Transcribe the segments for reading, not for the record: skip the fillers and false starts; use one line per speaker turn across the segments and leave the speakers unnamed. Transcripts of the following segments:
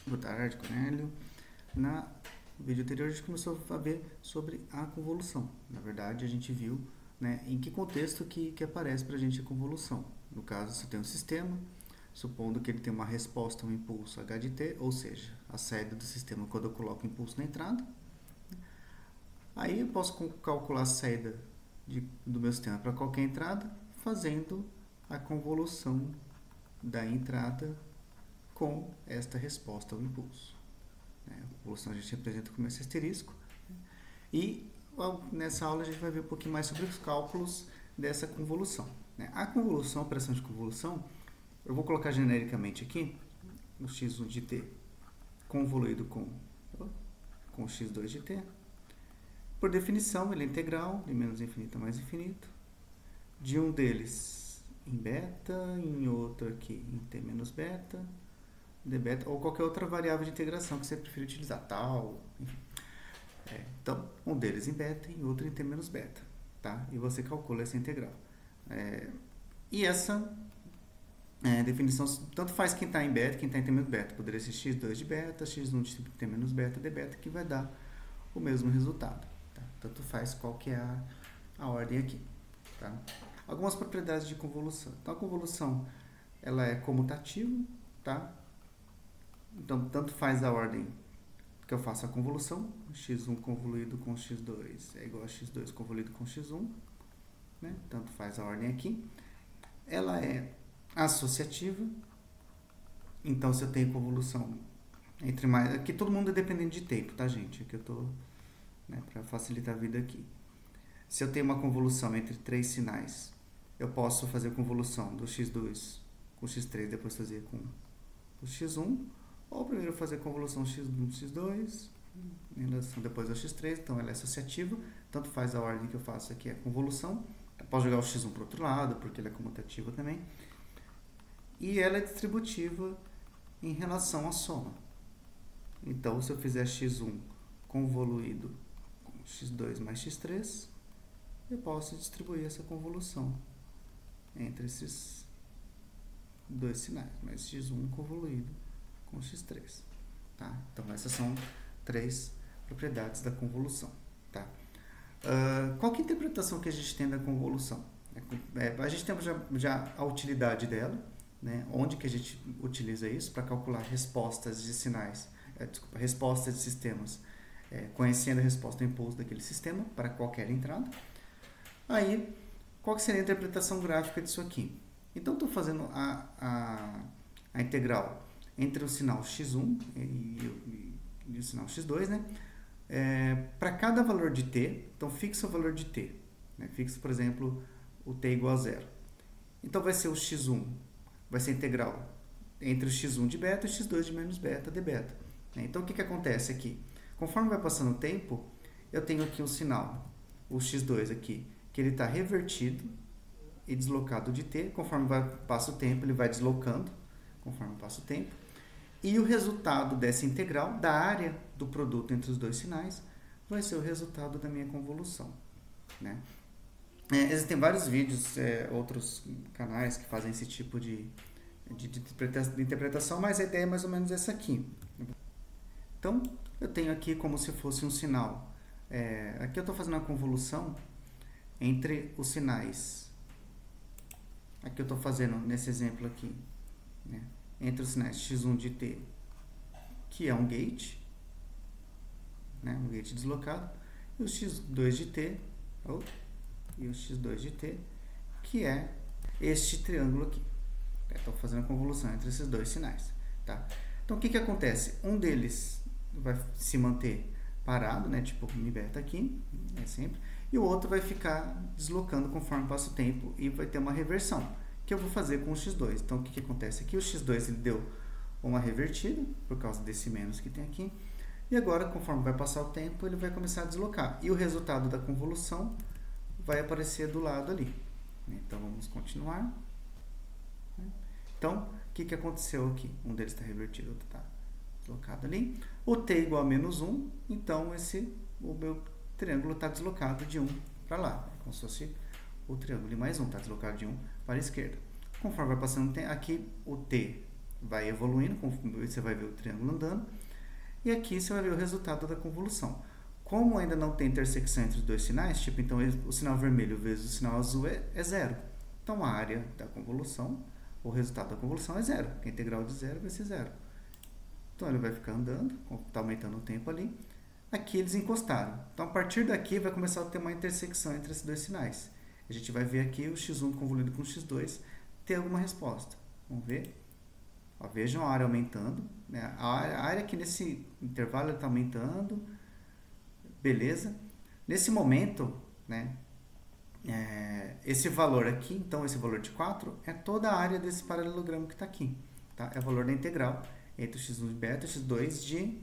Boa tarde, Cornélio. No vídeo anterior a gente começou a ver sobre a convolução. Na verdade, a gente viu, né, em que contexto que aparece para a gente a convolução. No caso, você tem um sistema, supondo que ele tem uma resposta a um impulso h de t, ou seja, a saída do sistema quando eu coloco o impulso na entrada. Aí eu posso calcular a saída do meu sistema para qualquer entrada, fazendo a convolução da entrada com esta resposta ao impulso. A convolução a gente representa como esse asterisco. E nessa aula a gente vai ver um pouquinho mais sobre os cálculos dessa convolução. A convolução, a operação de convolução, eu vou colocar genericamente aqui o x1 de t convoluído com o x2 de t. Por definição, ele é integral, de menos infinito a mais infinito, de um deles em beta, em outro aqui em t menos beta, d beta, ou qualquer outra variável de integração que você preferir utilizar, tal, enfim. Então, um deles em beta e outro em t menos beta, tá? E você calcula essa integral. E essa definição, tanto faz quem está em beta, quem está em t menos beta. Poderia ser x2 de beta, x1 de t menos beta, d beta, que vai dar o mesmo resultado. Tá? Tanto faz qual que é a ordem aqui. Tá? Algumas propriedades de convolução. Então, a convolução ela é comutativa, tá? Então, tanto faz a ordem que eu faço a convolução, x1 convoluído com x2 é igual a x2 convoluído com x1, né? Tanto faz a ordem aqui. Ela é associativa, então se eu tenho convolução entre mais... Aqui todo mundo é dependente de tempo, tá, gente? Aqui eu estou, né, para facilitar a vida aqui. Se eu tenho uma convolução entre três sinais, eu posso fazer a convolução do x2 com x3, depois fazer com o x1, ou primeiro fazer a convolução x1, x2, em relação depois ao x3, então ela é associativa, tanto faz a ordem que eu faço aqui, é a convolução. Eu posso jogar o x1 para o outro lado, porque ela é comutativa também. E ela é distributiva em relação à soma. Então, se eu fizer x1 convoluído com x2 mais x3, eu posso distribuir essa convolução entre esses dois sinais, mais x1 convoluído com x3. Tá? Então, essas são três propriedades da convolução. Tá? Qual que é a interpretação que a gente tem da convolução? A gente tem já a utilidade dela, né? Onde que a gente utiliza isso para calcular respostas de sinais, respostas de sistemas, conhecendo a resposta ao impulso daquele sistema para qualquer entrada. Aí, qual que seria a interpretação gráfica disso aqui? Então, estou fazendo a integral entre o sinal x1 e o sinal x2, né? Para cada valor de t, então fixa o valor de t, né? Fixa, por exemplo, o t igual a zero. Então vai ser o x1, vai ser integral entre o x1 de beta e o x2 de menos beta de beta. Então o que acontece aqui? Conforme vai passando o tempo, eu tenho aqui um sinal, o x2 aqui, que ele está revertido e deslocado de t, conforme passa o tempo, ele vai deslocando, conforme passa o tempo. E o resultado dessa integral, da área do produto entre os dois sinais, vai ser o resultado da minha convolução. Né? Existem vários vídeos, outros canais que fazem esse tipo de interpretação, mas a ideia é mais ou menos essa aqui. Então, eu tenho aqui como se fosse um sinal. Aqui eu estou fazendo a convolução entre os sinais. Aqui eu estou fazendo, nesse exemplo aqui, né? Entre os sinais x1 de t, que é um gate, né, um gate deslocado, e o x2 de t, e o x2 de t, que é este triângulo aqui. Estou fazendo a convolução entre esses dois sinais. Tá? Então, o que acontece? Um deles vai se manter parado, né, tipo mi beta aqui, sempre, e o outro vai ficar deslocando conforme passa o tempo e vai ter uma reversão, que eu vou fazer com o x2. Então, o que acontece aqui? O x2 ele deu uma revertida, por causa desse menos que tem aqui, e agora, conforme vai passar o tempo, ele vai começar a deslocar. E o resultado da convolução vai aparecer do lado ali. Então, vamos continuar. Então, o que aconteceu aqui? Um deles está revertido, o outro está deslocado ali. O t igual a menos 1, então o meu triângulo está deslocado de 1 para lá. É como se fosse o triângulo de mais 1, está deslocado de 1 para a esquerda. Conforme vai passando o tempo, aqui o t vai evoluindo, você vai ver o triângulo andando, e aqui você vai ver o resultado da convolução. Como ainda não tem intersecção entre os dois sinais, tipo, então o sinal vermelho vezes o sinal azul é zero. Então a área da convolução, o resultado da convolução é zero. A integral de zero vai ser zero. Então ele vai ficar andando, está aumentando o tempo ali. Aqui eles encostaram. Então a partir daqui vai começar a ter uma intersecção entre esses dois sinais. A gente vai ver aqui o x1 convoluído com o x2 ter alguma resposta. Vamos ver? Ó, vejam a área aumentando. Né? A área aqui nesse intervalo está aumentando. Beleza? Nesse momento, né, esse valor aqui, então esse valor de 4, é toda a área desse paralelogramo que está aqui. Tá? É o valor da integral entre o x1 de beta e o x2 de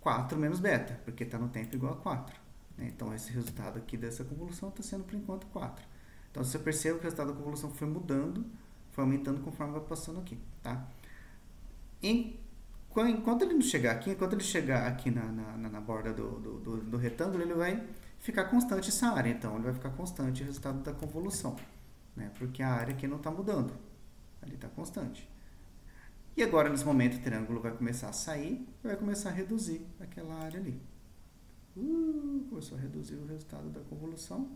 4 menos beta, porque está no tempo igual a 4. Né? Então esse resultado aqui dessa convolução está sendo por enquanto 4. Então você percebe que o resultado da convolução foi mudando, foi aumentando conforme vai passando aqui. Tá? Enquanto ele não chegar aqui, enquanto ele chegar aqui na borda do retângulo, ele vai ficar constante essa área. Então, ele vai ficar constante o resultado da convolução. Né? Porque a área aqui não está mudando. Ali está constante. E agora, nesse momento, o triângulo vai começar a sair e vai começar a reduzir aquela área ali. Começou a reduzir o resultado da convolução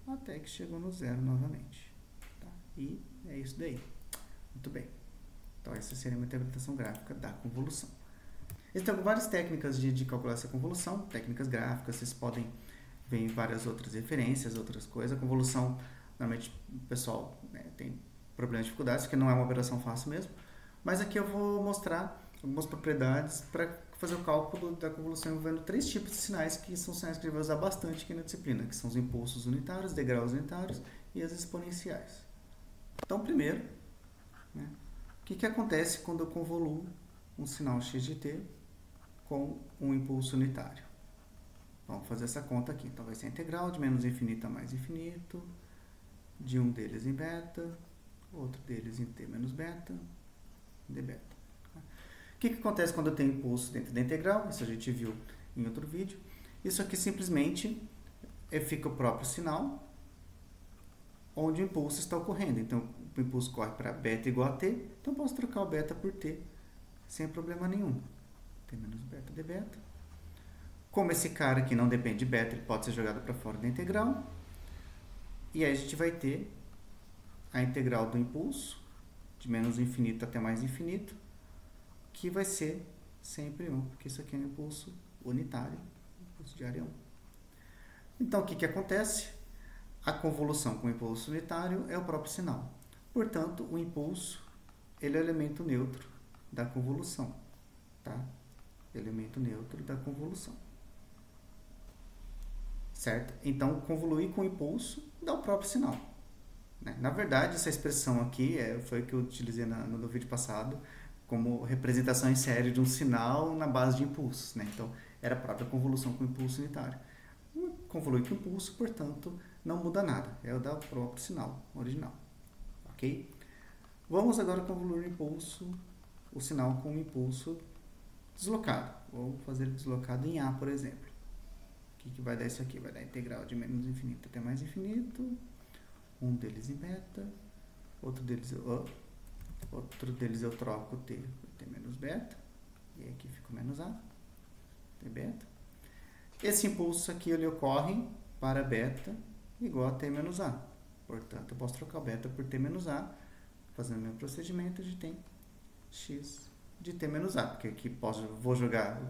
até que chegou no zero novamente. Tá? E é isso daí. Muito bem. Então, essa seria uma interpretação gráfica da convolução. Existem várias técnicas de calcular essa convolução, técnicas gráficas, vocês podem ver em várias outras referências, outras coisas. A convolução, normalmente, o pessoal tem problemas de dificuldades, porque não é uma operação fácil mesmo. Mas aqui eu vou mostrar algumas propriedades para fazer o cálculo da convolução envolvendo 3 tipos de sinais, que são sinais que a gente vai usar bastante aqui na disciplina, que são os impulsos unitários, degraus unitários e as exponenciais. Então, primeiro, né, o que acontece quando eu convoluo um sinal x de t com um impulso unitário? Vamos fazer essa conta aqui. Então, vai ser a integral de menos infinito a mais infinito, de um deles em beta, outro deles em t menos beta, d beta. O que acontece quando eu tenho impulso dentro da integral? Isso a gente viu em outro vídeo. Isso aqui simplesmente fica o próprio sinal onde o impulso está ocorrendo. Então, o impulso corre para beta igual a t, então eu posso trocar o beta por t sem problema nenhum. T menos beta d beta. Como esse cara aqui não depende de beta, ele pode ser jogado para fora da integral. E aí a gente vai ter a integral do impulso, de menos infinito até mais infinito, que vai ser sempre 1, porque isso aqui é um impulso unitário, impulso de área 1. Então, o que acontece? A convolução com o impulso unitário é o próprio sinal. Portanto, o impulso ele é o elemento neutro da convolução. Tá? Elemento neutro da convolução. Certo? Então, convoluir com o impulso dá o próprio sinal. Né? Na verdade, essa expressão aqui foi a que eu utilizei no vídeo passado, como representação em série de um sinal na base de impulsos. Né? Então, era a própria convolução com o impulso unitário. Convolui com o impulso, portanto, não muda nada. É o da próprio sinal original. Ok? Vamos agora convoluir o sinal com o impulso deslocado. Vou fazer deslocado em A, por exemplo. O que vai dar isso aqui? Vai dar a integral de menos infinito até mais infinito. Um deles em beta. Outro deles eu troco t por t menos beta. E aqui fica menos A. T beta. Esse impulso aqui ele ocorre para beta igual a t menos A. Portanto, eu posso trocar o beta por t menos A. Fazendo o mesmo procedimento, a gente tem x de t menos A. Porque aqui vou jogar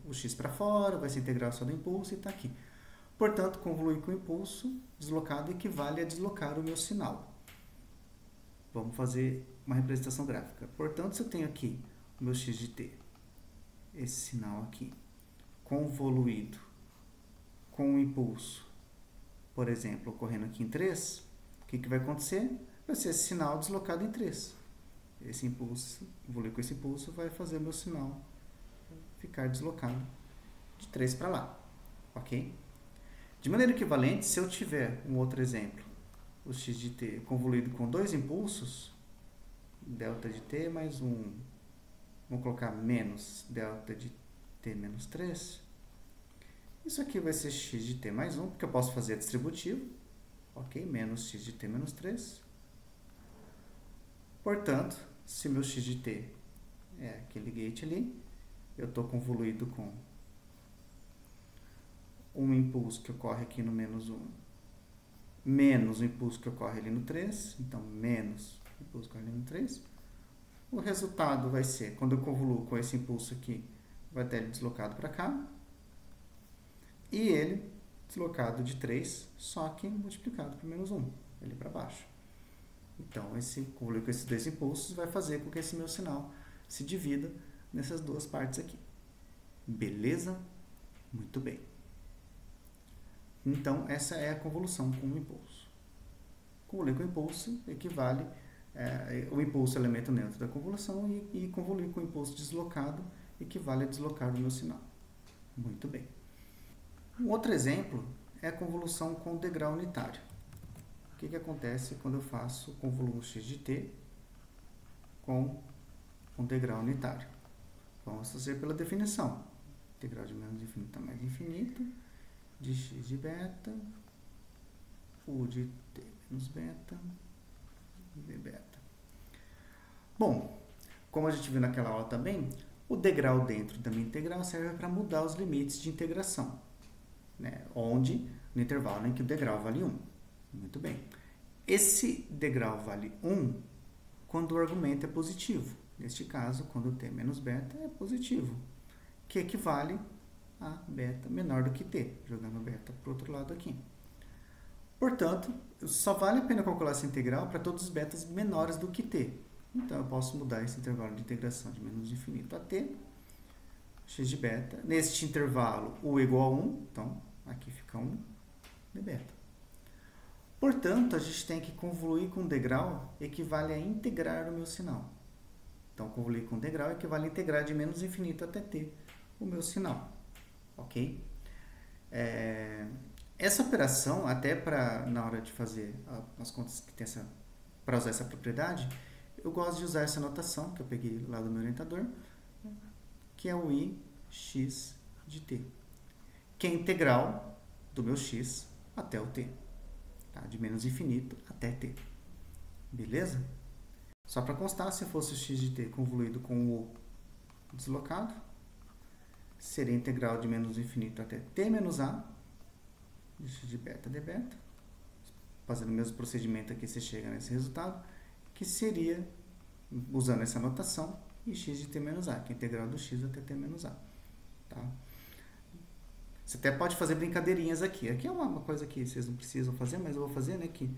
o x para fora, vai ser integral só do impulso e está aqui. Portanto, convoluir com o impulso deslocado equivale a deslocar o meu sinal. Vamos fazer uma representação gráfica. Portanto, se eu tenho aqui o meu x de t, esse sinal aqui, convoluído com o impulso, por exemplo, ocorrendo aqui em 3, o que vai acontecer? Vai ser esse sinal deslocado em 3. Esse impulso, convoluir com esse impulso, vai fazer o meu sinal ficar deslocado de 3 para lá. Ok? De maneira equivalente, se eu tiver um outro exemplo, o x de t convoluído com 2 impulsos, delta de t mais um, vamos colocar menos delta de t menos 3, isso aqui vai ser x de t mais 1, porque eu posso fazer distributivo, ok? Menos x de t menos 3, Portanto, se meu x de t é aquele gate ali, eu estou convoluído com um impulso que ocorre aqui no menos 1, menos o impulso que ocorre ali no 3, então menos o impulso que ocorre ali no 3. O resultado vai ser, quando eu convoluo com esse impulso aqui, vai ter ele deslocado para cá, e ele deslocado de 3, só que multiplicado por menos 1, ali para baixo. Então, esse convoluir com esses dois impulsos vai fazer com que esse meu sinal se divida nessas duas partes aqui. Beleza? Muito bem. Então, essa é a convolução com o impulso. Convoluir com o impulso equivale o impulso é o elemento neutro da convolução e convoluir com o impulso deslocado equivale a deslocar o meu sinal. Muito bem. Um outro exemplo é a convolução com degrau unitário. O que acontece quando eu faço convoluo x de t com um degrau unitário? Vamos fazer pela definição. Integral de menos infinito a mais infinito, de x de beta, u de t menos beta, de beta. Bom, como a gente viu naquela aula também, o degrau dentro da minha integral serve para mudar os limites de integração, né? Onde, no intervalo em que o degrau vale 1. Muito bem. Esse degrau vale 1 quando o argumento é positivo. Neste caso, quando t menos beta é positivo, que equivale a beta menor do que t, jogando beta para o outro lado aqui. Portanto, só vale a pena calcular essa integral para todos os betas menores do que t. Então, eu posso mudar esse intervalo de integração de menos infinito a t, x de beta. Neste intervalo, u igual a 1, então aqui fica 1 de beta. Portanto, a gente tem que convoluir com degrau equivale a integrar o meu sinal. Então, convoluir com degrau equivale a integrar de menos infinito até t o meu sinal. Ok? Essa operação, até na hora de fazer as contas que tem para usar essa propriedade, eu gosto de usar essa notação que eu peguei lá do meu orientador, que é o i x de t, que é a integral do meu x até o t, tá? De menos infinito até t. Beleza? Só para constar, se fosse o x de t convoluído com o deslocado, seria a integral de menos infinito até t menos a, de x de beta de beta. Fazendo o mesmo procedimento aqui, você chega nesse resultado, que seria, usando essa notação, e x de t menos a, que é a integral do x até t menos a. Tá? Você até pode fazer brincadeirinhas aqui. Aqui é uma coisa que vocês não precisam fazer, mas eu vou fazer, né? Que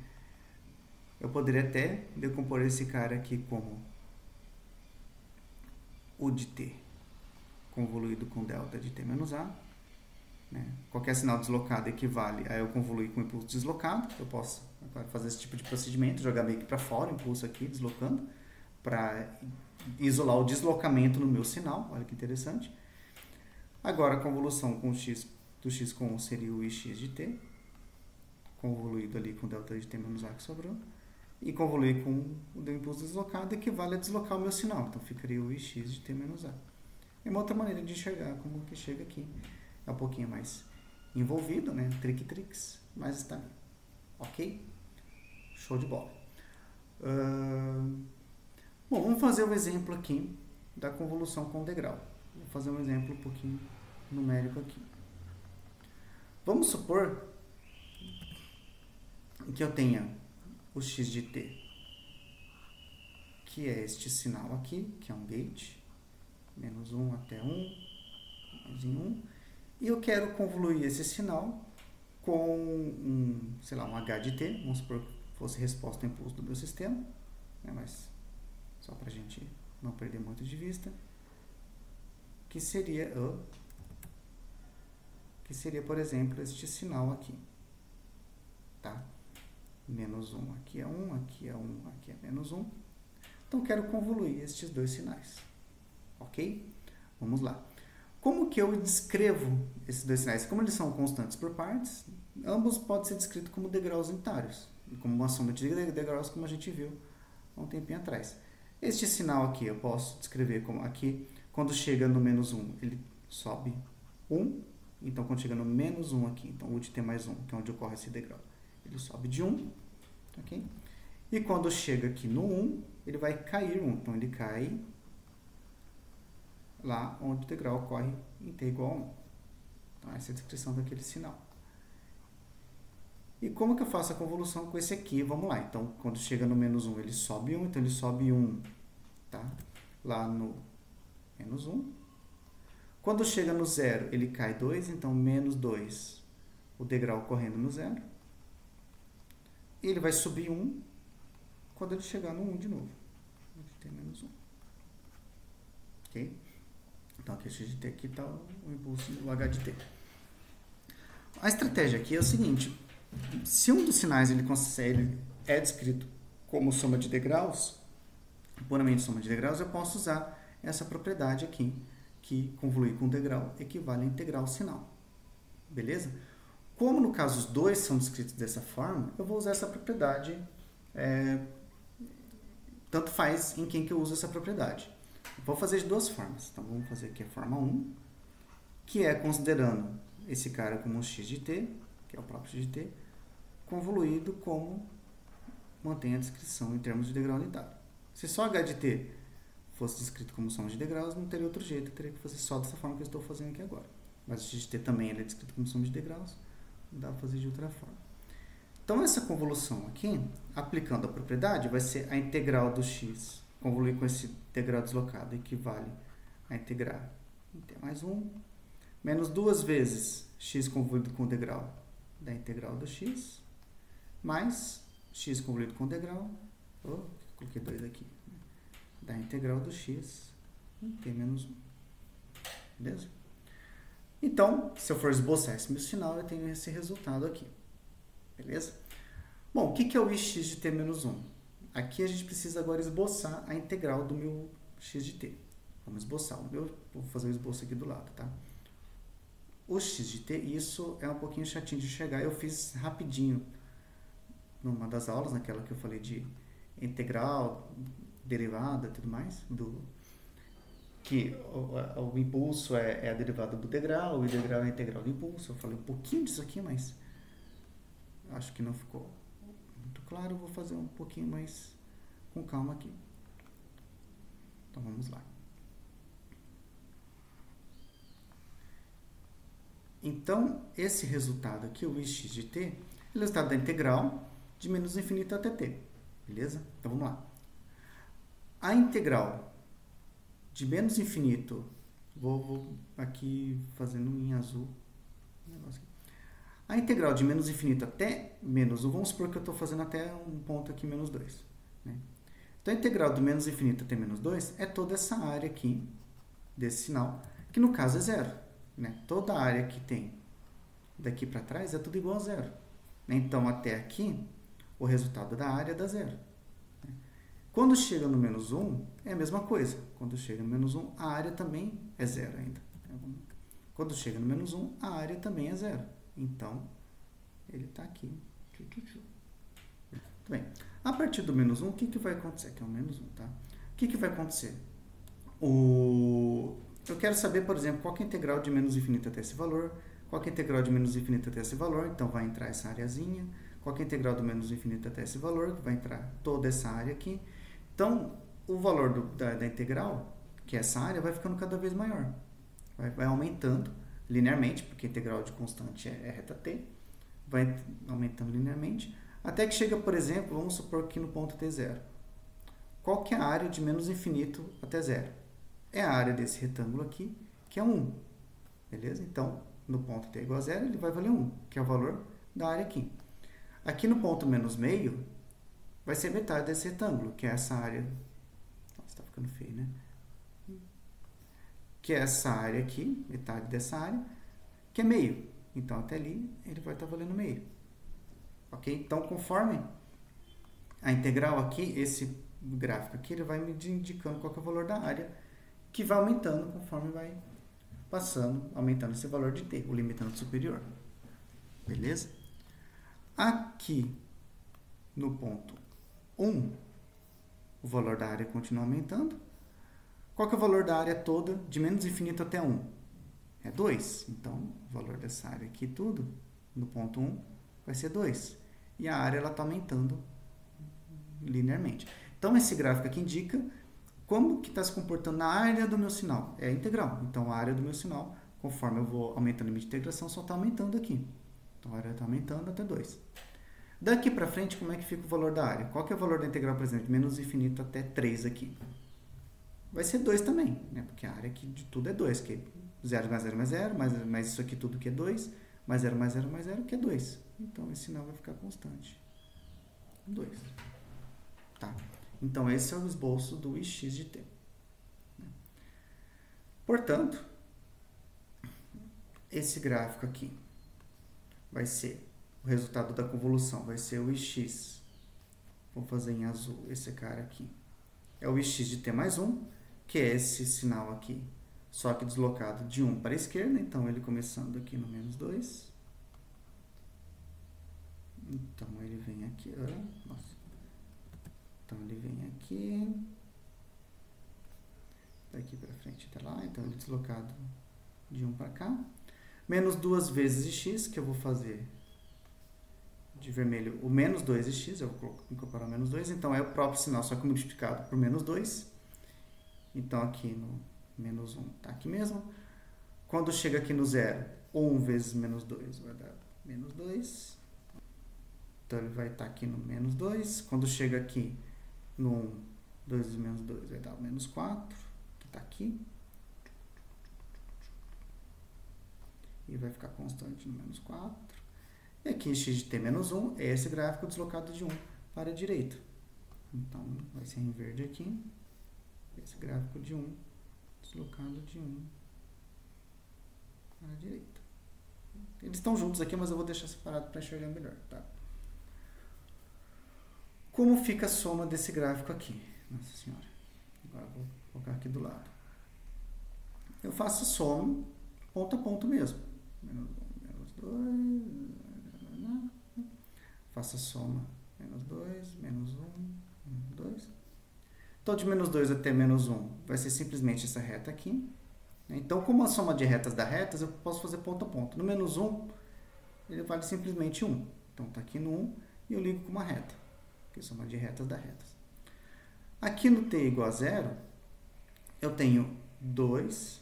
eu poderia até decompor esse cara aqui como u de t convoluído com delta de t menos a. Né? Qualquer sinal deslocado equivale a eu convoluir com o impulso deslocado. Eu posso agora fazer esse tipo de procedimento, jogar meio que para fora o impulso aqui, deslocando, para isolar o deslocamento no meu sinal. Olha que interessante. Agora, a convolução com x, do x com 1 seria o ix de t, convoluído ali com delta de t menos a que sobrou, e convoluir com o impulso deslocado equivale a deslocar o meu sinal. Então, ficaria o ix de t menos a. É uma outra maneira de enxergar como que chega aqui. É um pouquinho mais envolvido, né? Trick-tricks, mas está bem. Ok? Show de bola. Bom, vamos fazer um exemplo aqui da convolução com degrau. Vou fazer um exemplo um pouquinho numérico aqui. Vamos supor que eu tenha o x de t, que é este sinal aqui, que é um gate, menos 1 até 1, mais em 1, e eu quero convoluir esse sinal com sei lá, um h de t, vamos supor que fosse resposta ao impulso do meu sistema, né, mas só para a gente não perder muito de vista, que seria, por exemplo, este sinal aqui, tá? Menos 1 aqui é 1, aqui é 1, aqui é menos 1. Então, eu quero convoluir estes dois sinais, ok? Vamos lá. Como que eu descrevo esses dois sinais? Como eles são constantes por partes, ambos podem ser descritos como degraus unitários, como uma soma de degraus, como a gente viu há um tempinho atrás. Este sinal aqui eu posso descrever como aqui, quando chega no menos 1, ele sobe 1, então quando chega no menos 1 aqui, então u de t mais 1, que é onde ocorre esse degrau, ele sobe de 1, ok? E quando chega aqui no 1, ele vai cair 1. Então, ele cai lá onde o degrau ocorre em t igual a 1. Então, essa é a descrição daquele sinal. E como que eu faço a convolução com esse aqui? Vamos lá. Então, quando chega no menos 1, ele sobe 1. Então, ele sobe 1, tá? Lá no menos 1. Quando chega no 0, ele cai 2. Então, menos 2, o degrau correndo no 0. E ele vai subir 1 quando ele chegar no 1 de novo. A gente tem menos 1. Ok? Então, aqui o x de t, aqui está o impulso do h de t. A estratégia aqui é o seguinte. Se um dos sinais ele é descrito como soma de degraus, puramente soma de degraus, eu posso usar essa propriedade aqui, que convoluir com degrau equivale a integral sinal. Beleza? Como no caso os dois são descritos dessa forma, eu vou usar essa propriedade, tanto faz em quem que eu uso essa propriedade. Vou fazer de duas formas. Então, vamos fazer aqui a forma 1, que é considerando esse cara como um x de t, que é o próprio x de t, convoluído como mantém a descrição em termos de degrau unitário. Se só h de t fosse descrito como soma de degraus, não teria outro jeito, eu teria que fazer só dessa forma que eu estou fazendo aqui agora. Mas o x de t também ele é descrito como soma de degraus, não dá para fazer de outra forma. Então, essa convolução aqui, aplicando a propriedade, vai ser a integral do x, convoluir com esse degrau deslocado, equivale a integrar em t mais 1, menos 2 vezes x convoluído com o degrau da integral do x, mais x convoluído com o degrau, coloquei 2 aqui, da integral do x em t menos 1. Beleza? Então, se eu for esboçar esse meu sinal, eu tenho esse resultado aqui. Beleza? Bom, o que é o ix de t menos 1? Aqui a gente precisa agora esboçar a integral do meu x de t. Vamos esboçar. Vou fazer o esboço aqui do lado, tá? O x de t, isso é um pouquinho chatinho de chegar. Eu fiz rapidinho numa das aulas, naquela que eu falei de integral, derivada e tudo mais, que o impulso é a derivada do degrau, o degrau é a integral do impulso. Eu falei um pouquinho disso aqui, mas acho que não ficou muito claro. Eu vou fazer um pouquinho mais com calma aqui. Então, vamos lá. Então, esse resultado aqui, o x de t, é o resultado da integral de menos infinito até t. Beleza? Então, vamos lá. A integral de menos infinito, vou aqui fazendo em azul. A integral de menos infinito até menos 1, vamos supor que eu estou fazendo até um ponto aqui, menos 2. Né? Então, a integral do menos infinito até menos 2 é toda essa área aqui, desse sinal, que no caso é zero. Né? Toda a área que tem daqui para trás é tudo igual a zero. Né? Então, até aqui, o resultado da área dá zero. Né? Quando chega no menos 1, é a mesma coisa. Quando chega no menos 1, a área também é zero ainda. Quando chega no menos 1, a área também é zero. Então, ele está aqui. Muito bem. A partir do menos 1, o que vai acontecer? Aqui é o menos 1, tá? O que vai acontecer? Eu quero saber, por exemplo, qual que é a integral de menos infinito até esse valor, qual que é a integral de menos infinito até esse valor, então vai entrar essa areazinha, qual que é a integral do menos infinito até esse valor, que vai entrar toda essa área aqui. Então, o valor da integral, que é essa área, vai ficando cada vez maior. Vai aumentando linearmente, porque a integral de constante é reta t, vai aumentando linearmente, até que chega, por exemplo, vamos supor que no ponto t0. Qual que é a área de menos infinito até zero? É a área desse retângulo aqui, que é 1. Beleza? Então, no ponto t igual a zero, ele vai valer 1, que é o valor da área aqui. Aqui no ponto menos meio, vai ser metade desse retângulo, que é essa área. Nossa, está ficando feio, né? Que é essa área aqui, metade dessa área, que é meio. Então, até ali, ele vai estar valendo meio. Ok? Então, conforme a integral aqui, esse gráfico aqui, ele vai me indicando qual que é o valor da área, que vai aumentando conforme vai passando, aumentando esse valor de t, o limitante superior. Beleza? Aqui, no ponto 1, o valor da área continua aumentando. Qual que é o valor da área toda de menos infinito até 1? É 2. Então, o valor dessa área aqui tudo, no ponto 1, vai ser 2. E a área está aumentando linearmente. Então, esse gráfico aqui indica como que está se comportando na área do meu sinal. É a integral. Então, a área do meu sinal, conforme eu vou aumentando o limite de integração, só está aumentando aqui. Então, a área está aumentando até 2. Daqui para frente, como é que fica o valor da área? Qual que é o valor da integral, por exemplo, de menos infinito até 3 aqui? Vai ser 2 também, né? Porque a área aqui de tudo é 2, que 0 mais 0 mais 0, mais isso aqui tudo que é 2, mais 0 mais 0 mais 0, que é 2. Então, esse sinal vai ficar constante. 2. Tá? Então, esse é o esboço do Ix de t. Portanto, esse gráfico aqui vai ser o resultado da convolução, vai ser o Ix. Vou fazer em azul esse cara aqui. É o Ix de t mais 1, que é esse sinal aqui, só que deslocado de 1 para a esquerda. Então, ele começando aqui no menos 2. Então, ele vem aqui. Nossa. Então, ele vem aqui. Daqui para frente até lá. Então, ele é deslocado de 1 para cá. Menos 2 vezes x, que eu vou fazer de vermelho o menos 2x. Eu vou incorporar o menos 2. Então, é o próprio sinal, só que multiplicado por menos 2. Então, aqui no menos 1 está aqui mesmo. Quando chega aqui no 0, 1 vezes menos 2 vai dar menos 2. Então, ele vai estar aqui no menos 2. Quando chega aqui no 1, 2 vezes menos 2 vai dar menos 4, que está aqui. E vai ficar constante no menos 4. E aqui, x de t menos 1 é esse gráfico deslocado de 1 para a direita. Então, vai ser em verde aqui. Esse gráfico de 1, deslocado de 1 para a direita. Eles estão juntos aqui, mas eu vou deixar separado para enxergar melhor, tá? Como fica a soma desse gráfico aqui? Nossa Senhora. Agora eu vou colocar aqui do lado. Eu faço a soma ponto a ponto mesmo. Menos 1, menos 2. Faço a soma. Menos 2, menos 1, menos 2. Então, de menos 2 até menos 1 vai ser simplesmente essa reta aqui. Então, como a soma de retas dá retas, eu posso fazer ponto a ponto. No menos 1, ele vale simplesmente 1. Então, está aqui no 1 e eu ligo com uma reta, que é a soma de retas dá retas. Aqui no t igual a 0, eu tenho 2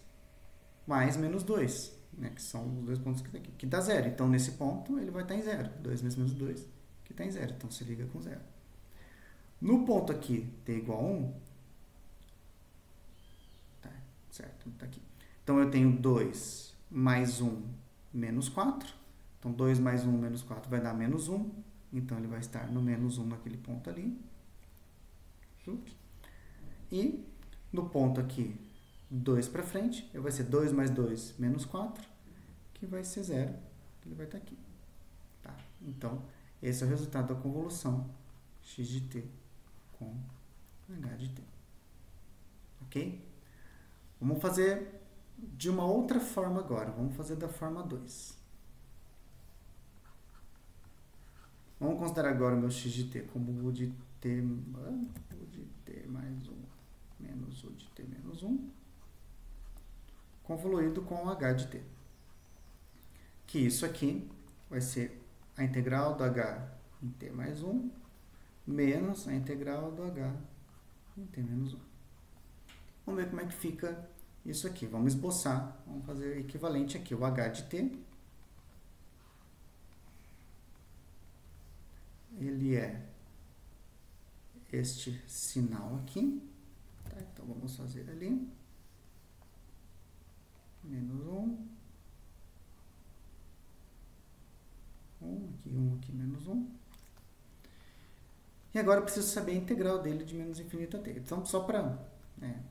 mais menos 2, né, que são os dois pontos que está aqui, que dá 0. Então, nesse ponto, ele vai estar em 0. 2 vezes menos 2, que está em 0. Então, se liga com 0. No ponto aqui, t igual a 1, tá, certo, tá aqui. Então, eu tenho 2 mais 1 menos 4. Então, 2 mais 1 menos 4 vai dar menos 1. Então, ele vai estar no menos 1 naquele ponto ali. E no ponto aqui, 2 para frente, vai ser 2 mais 2 menos 4, que vai ser 0. Ele vai estar aqui. Tá? Então, esse é o resultado da convolução x de t com h de t. Ok? Vamos fazer de uma outra forma agora. Vamos fazer da forma 2. Vamos considerar agora o meu x de t como o de t mais 1 menos o de t menos 1, convoluído com o h de t. Que isso aqui vai ser a integral do h em t mais 1 menos a integral do h em t menos 1. Vamos ver como é que fica isso aqui. Vamos esboçar, vamos fazer o equivalente aqui. O h de t, ele é este sinal aqui. Tá? Então, vamos fazer ali. Menos 1. 1 aqui, menos 1. E agora eu preciso saber a integral dele de menos infinito a t. Então, só para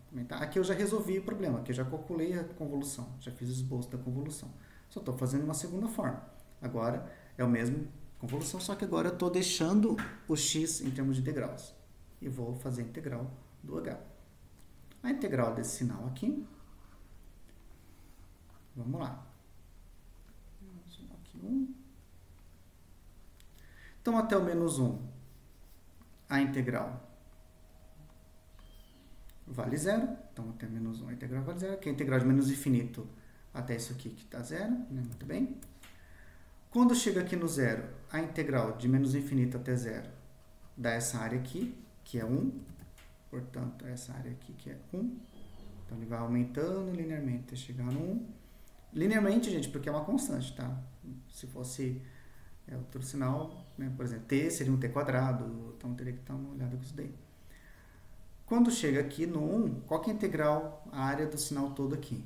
comentar, aqui eu já resolvi o problema, aqui eu já calculei a convolução, já fiz o esboço da convolução. Só estou fazendo uma segunda forma. Agora é o mesmo convolução, só que agora eu estou deixando o x em termos de integrais. E vou fazer a integral do h. A integral desse sinal aqui, vamos lá. Aqui 1. Então, até o menos 1, a integral vale 0. Então, até menos 1 a integral vale 0. Que é a integral de menos infinito até isso aqui que está 0. Né? Muito bem. Quando chega aqui no 0, a integral de menos infinito até 0 dá essa área aqui, que é 1. Portanto, essa área aqui que é 1. Então, ele vai aumentando linearmente até chegar no 1. Linearmente, gente, porque é uma constante, tá? Se fosse outro sinal, né? Por exemplo, t seria um t quadrado, então teria que dar uma olhada com isso daí. Quando chega aqui no 1, qual que é a integral, a área do sinal todo aqui?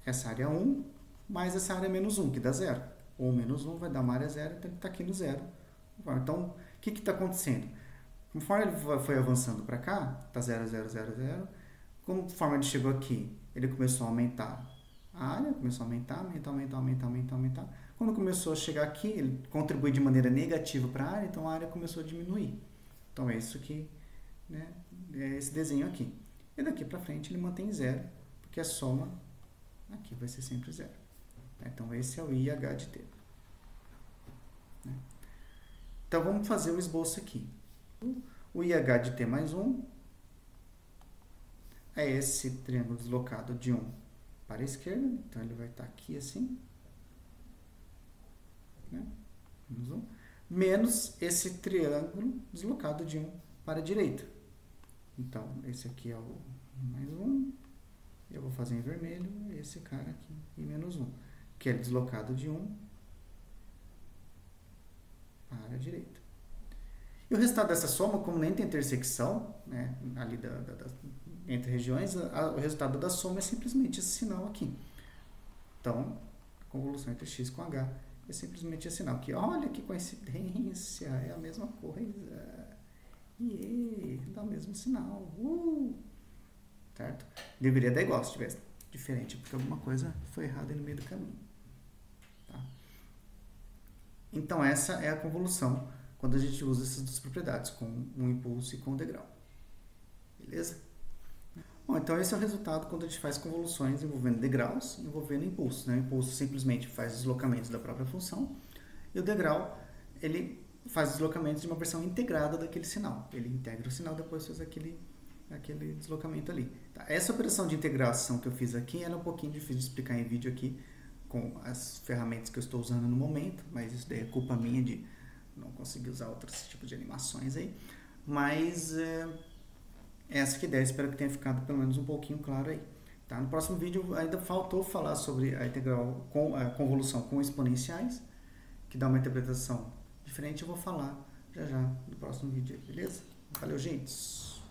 Essa área 1 mais essa área menos 1, que dá 0. Ou menos 1 vai dar uma área 0, então ele está aqui no 0. Então, o que está acontecendo? Conforme ele foi avançando para cá, está 0, 0, 0, 0. Conforme ele chegou aqui, ele começou a aumentar a área, começou a aumentar. Quando começou a chegar aqui, ele contribui de maneira negativa para a área, então a área começou a diminuir. Então é isso que, né, é esse desenho aqui. E daqui para frente ele mantém 0, porque a soma aqui vai ser sempre 0. Então esse é o IH de t. Então vamos fazer o esboço aqui. O IH de t mais 1 é esse triângulo deslocado de 1 para a esquerda, então ele vai estar aqui assim, né? Menos esse triângulo deslocado de 1 para a direita. Então, esse aqui é o mais 1, eu vou fazer em vermelho esse cara aqui, e menos 1, que é deslocado de 1 para a direita. E o resultado dessa soma, como nem tem intersecção, né, ali entre regiões, o resultado da soma é simplesmente esse sinal aqui. Então, a convolução entre x com h é simplesmente esse sinal aqui. Olha que coincidência, é a mesma coisa. E dá o mesmo sinal. Certo? Deveria dar igual se tivesse diferente, porque alguma coisa foi errada no meio do caminho. Tá? Então, essa é a convolução quando a gente usa essas duas propriedades, com um impulso e com um degrau. Beleza? Bom, então esse é o resultado quando a gente faz convoluções envolvendo degraus, envolvendo impulsos. Né? O impulso simplesmente faz deslocamentos da própria função, e o degrau, ele faz deslocamentos de uma versão integrada daquele sinal. Ele integra o sinal, depois faz aquele deslocamento ali. Tá? Essa operação de integração que eu fiz aqui, ela é um pouquinho difícil de explicar em vídeo aqui, com as ferramentas que eu estou usando no momento, mas isso daí é culpa minha de não conseguir usar outros tipos de animações aí. Mas essa que é a ideia, espero que tenha ficado pelo menos um pouquinho claro aí. Tá? No próximo vídeo ainda faltou falar sobre a integral com a convolução com exponenciais, que dá uma interpretação diferente, eu vou falar já no próximo vídeo, beleza? Valeu, gente!